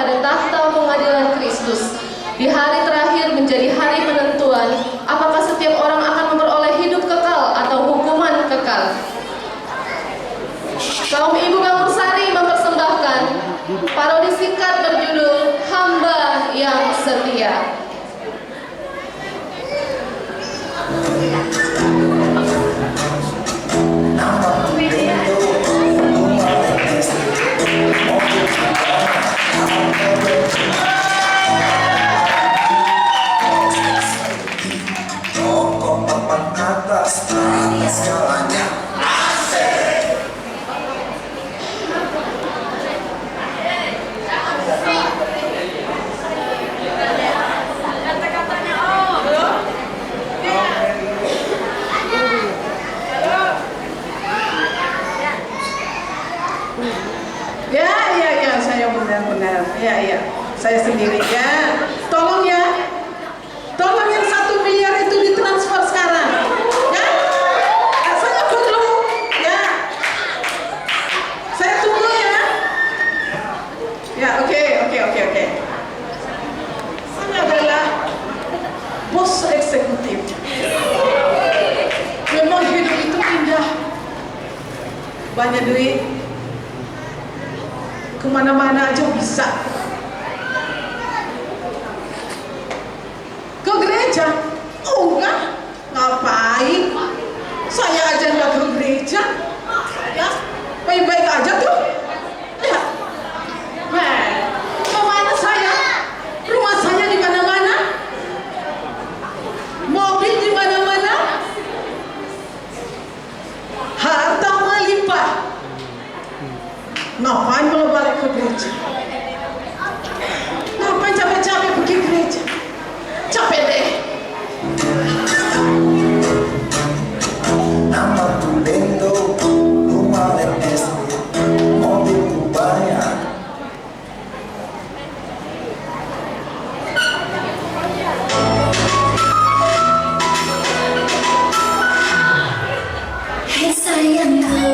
pada takhta pengadilan Kristus. Di hari terakhir menjadi hari penentuan, apakah setiap orang akan memperoleh hidup kekal atau hukuman kekal. Kaum Ibu Bangunsari mempersembahkan parodi singkat berjudul Hamba yang Setia. Ya, saya benar-benar. Ya, saya sendiri ya. Tolong ya. Tolong yang 1 miliar itu ditransfer sekarang. Ya. Saya perlu. Ya. Saya tunggu ya. Ya, oke. Saya adalah bos eksekutif. Memang hidup itu indah. Banyak duit. Kemana-mana aja bisa. Ke gereja? Oh enggak, ngapain? Saya aja nggak ke gereja. Ya, baik-baik aja tuh. Ya, kemana saya? Rumah saya di mana-mana, mobil di mana-mana, harta melimpah. Ngapain kalau balik ke gereja? Ngapain capek-capek pergi gereja? Capek deh. Nama tu lindo, rumah lepas, mobil tu banyak. Hey sayangku,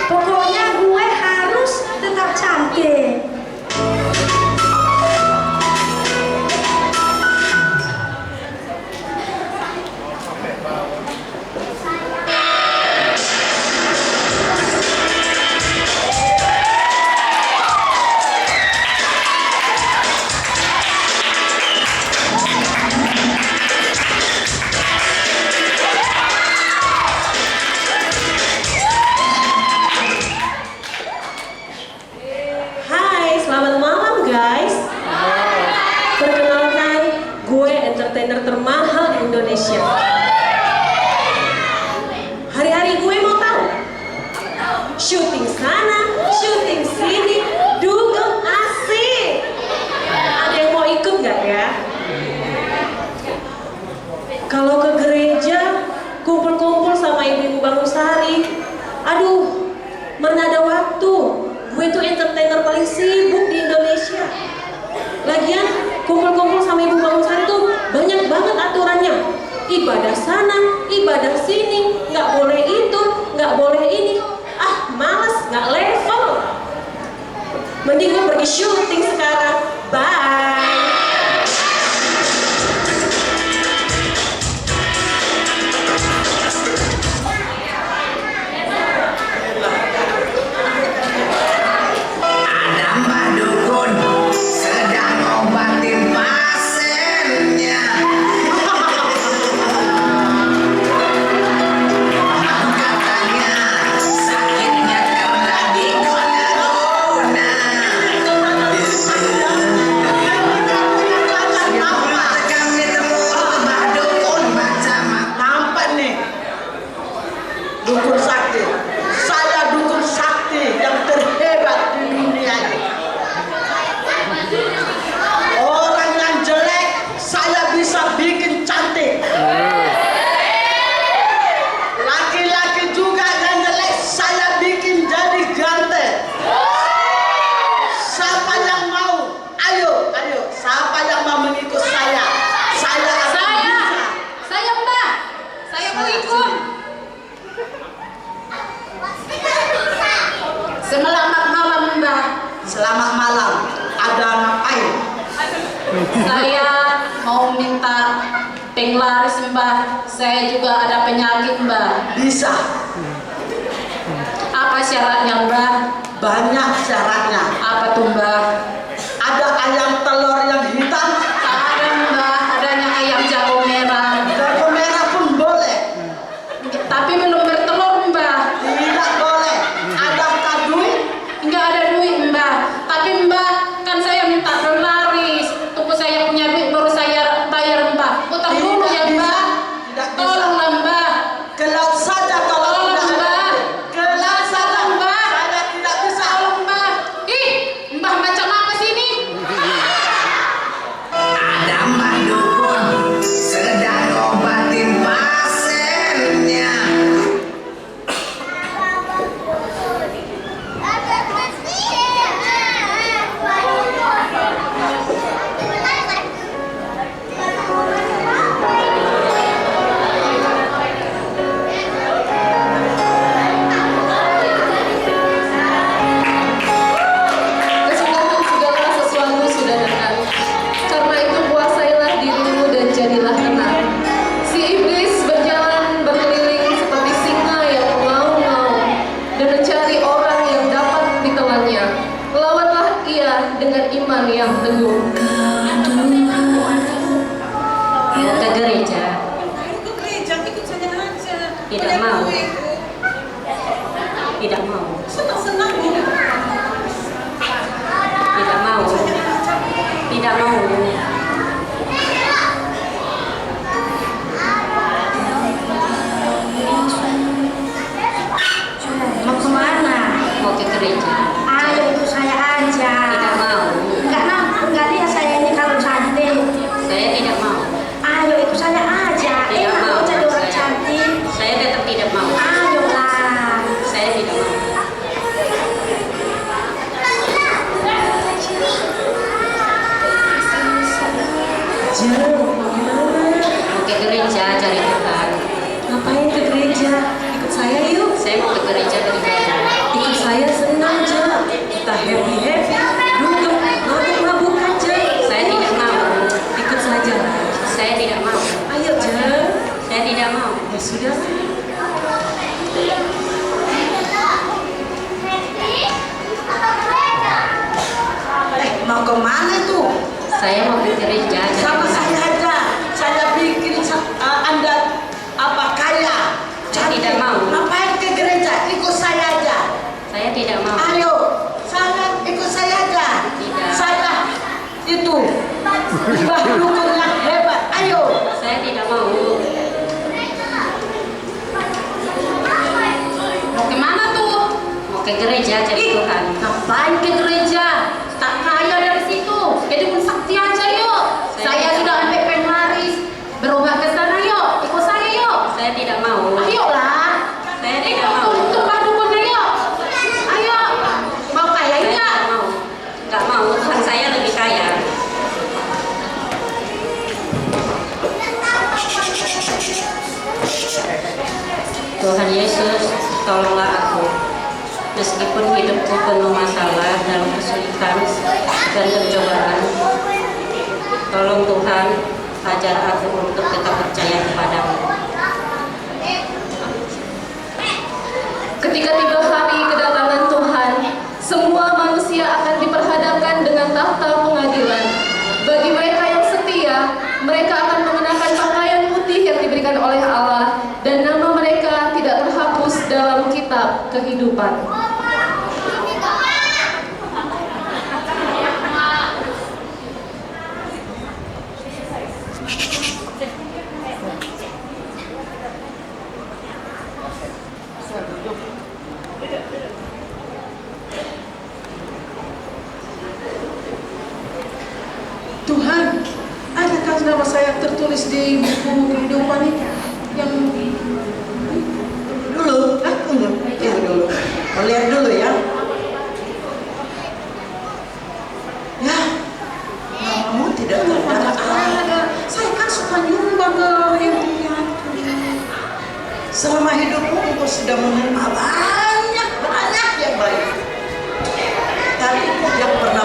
pokoknya gue harus tetap cantik. Termahal di Indonesia. Hari-hari gue mau tahu. Syuting sana, syuting sini, dugem asik. Ada yang mau ikut nggak ya? Kalau ke gereja, kumpul-kumpul sama ibu-ibu Bangunsari. Aduh, mana ada waktu. Gue tuh entertainer paling sibuk di Indonesia. Lagian kumpul-kumpul sama ibu Bangunsari tuh banyak banget aturannya. Ibadah sana, ibadah sini, nggak boleh itu, nggak boleh ini. Ah, males, nggak level. Mending gue pergi syuting sekarang. Bye. Ada madu malam. Ada ngapain? Saya mau minta penglaris Mbah. Saya juga ada penyakit Mbah. Bisa. Apa syaratnya Mbah? Banyak syaratnya. Apa tuh Mbah? Ada ayam telur yang hitam. Tak ada Mbah, adanya ayam jago merah. Jago merah pun boleh. Tapi belum bertelur Mbah. Tidak boleh. Ada kadui. Enggak ada duit Mbah. Tapi Mbah, kan saya minta penglaris. Tunggu saya punya duit baru saya bayar Mbah. Utang dulu ya Mbah. Tidak bisa. Tolonglah Mbah. Ke laut saja kalau Tolong tidak ada. Mbah. Ke laut saja. Mbah. Saya tidak bisa. Tolong Mbah. Ih, Mbah macam apa sih ini? Ada mbah dukun sedang obatin pasiennya. Kesempatan segala sesuatu sudah datang. Karena itu kuasailah dirimu dan jadilah tenang. Si iblis berjalan berkeliling seperti singa yang mengaum-ngaum dan mencari orang yang dapat ditelannya. Lawanlah ia dengan iman yang teguh. Mau ke gereja? Ikut gereja, ikut saja aja. Tidak mau. Tidak mau. Senang-senang gitu. Tidak mau. Tidak mau. Mau kemana? Mau ke gereja? Ayo ikut saya aja. Tidak mau. Enggak lihat saya ini kalau cantik. Saya tidak mau. Ayo ikut saya aja. Tidak Enak mau. kok jadi orang Saya- cantik. Saya tetap tidak mau. Ayolah. Saya tidak mau. Mau ke gereja cari Tuhan. Ngapain ke gereja? Ikut saya yuk. Saya mau ke gereja dari mana? Ikut saya senang aja. Kita happy. Duduk mabuk aja. Saya tidak mau. Ikut saja. Saya tidak mau. Ayo aja. Saya tidak mau. Ya sudah. Mau kemana tuh? Saya mau ke gereja cari Sama Tuhan. saya aja. Saya bikin Anda apa kaya. Saya tidak mau. Ngapain ke gereja? Ikut saya aja. Saya tidak mau. Ayo, saya ikut saya aja. Tidak. Saya itu mbah dukun yang hebat. Ayo. Saya tidak mau. Mau kemana tuh? Mau ke gereja cari Tuhan. Ngapain ke gereja? Tak kaya dari situ. Jadi pun sakti aja yuk. Saya sudah ambil penglaris. Berobat ke sana yuk. Ikut saya yuk. Saya tidak mau. Ayolah. Saya tidak mau. Ikut Mbah dukunnya yuk. Ayo. Mau kaya Saya enggak? tidak mau. Enggak mau. Tuhan saya lebih kaya. Tuhan Yesus, tolonglah aku. Meskipun hidupku penuh masalah dalam kesulitan dan pencobaan, tolong Tuhan, ajar aku untuk tetap percaya kepadamu. Ketika tiba hari kedatangan Tuhan, semua manusia akan diperhadapkan dengan tahta pengadilan. Bagi mereka yang setia, mereka akan mengenakan pakaian putih yang diberikan oleh Allah, dan nama mereka tidak terhapus dalam kitab kehidupan. Tuhan, adakah nama saya tertulis di buku kehidupan ini? Yang Dulu, tunggu. Lihat dulu. Lihat dulu ya. Ya, namamu tidak mana terdaftar. ada? Saya kan suka nyumbang ke yang Selama hidupmu engkau sudah menerima banyak yang baik. Tapi yang pernah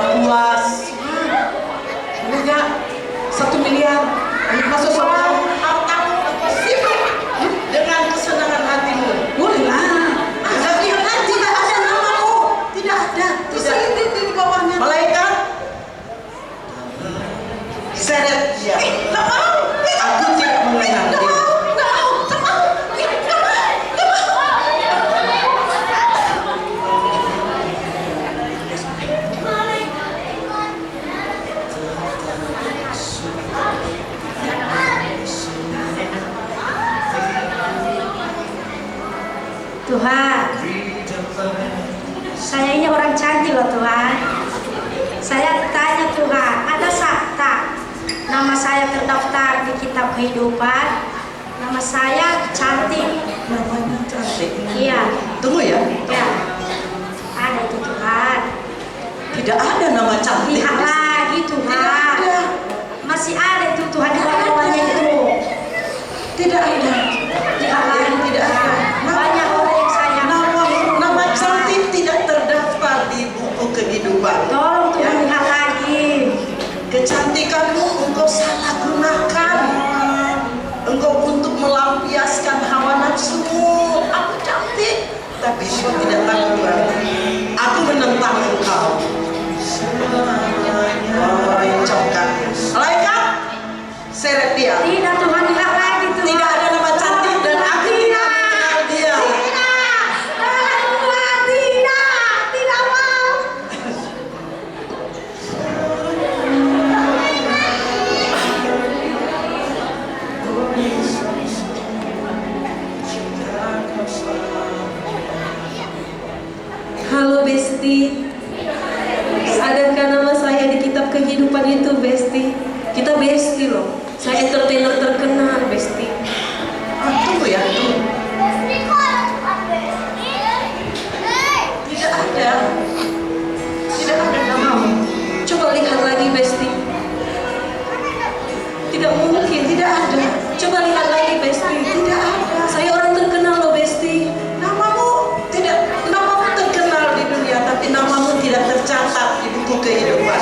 terdaftar di kitab kehidupan. Nama saya Cantik. Namanya Cantik. Iya, Tunggu ya. ya. Ada itu Tuhan. Tidak ada nama Cantik. Lihat lagi Tidak Tuhan. ada. Masih ada itu Tuhan di bawahnya itu. Tidak ada. Lihat lagi. Tidak ada. Banyak orang yang sayang. Nama Cantik tidak terdaftar di buku kehidupan. Tolong Tuhan Ya. lihat lagi. Kecantikanmu engkau salah gunakan. Engkau untuk melampiaskan hawa nafsumu. Aku cantik, tapi engkau tidak tahu Tuhan. Aku menentang engkau. Congkak. Malaikat, seret dia. Tidak Tuhan lihat lagi Tuhan. Tidak ada nama Cantik dan aku tidak mengenal dia. Tidak mau. Halo Besti, sadarkah nama saya di kitab kehidupan itu Besti? Kita Besti loh, saya entertainer terkenal Besti. Tunggu ya, tunggu. Tidak ada. Tidak ada namamu. Coba lihat lagi Besti. Tidak mungkin, Tidak ada. coba lihat lagi Besti. Tidak ada. Saya orang terkenal loh Besti. Namamu tidak, namamu terkenal di dunia, tapi namamu tidak tercatat di buku kehidupan.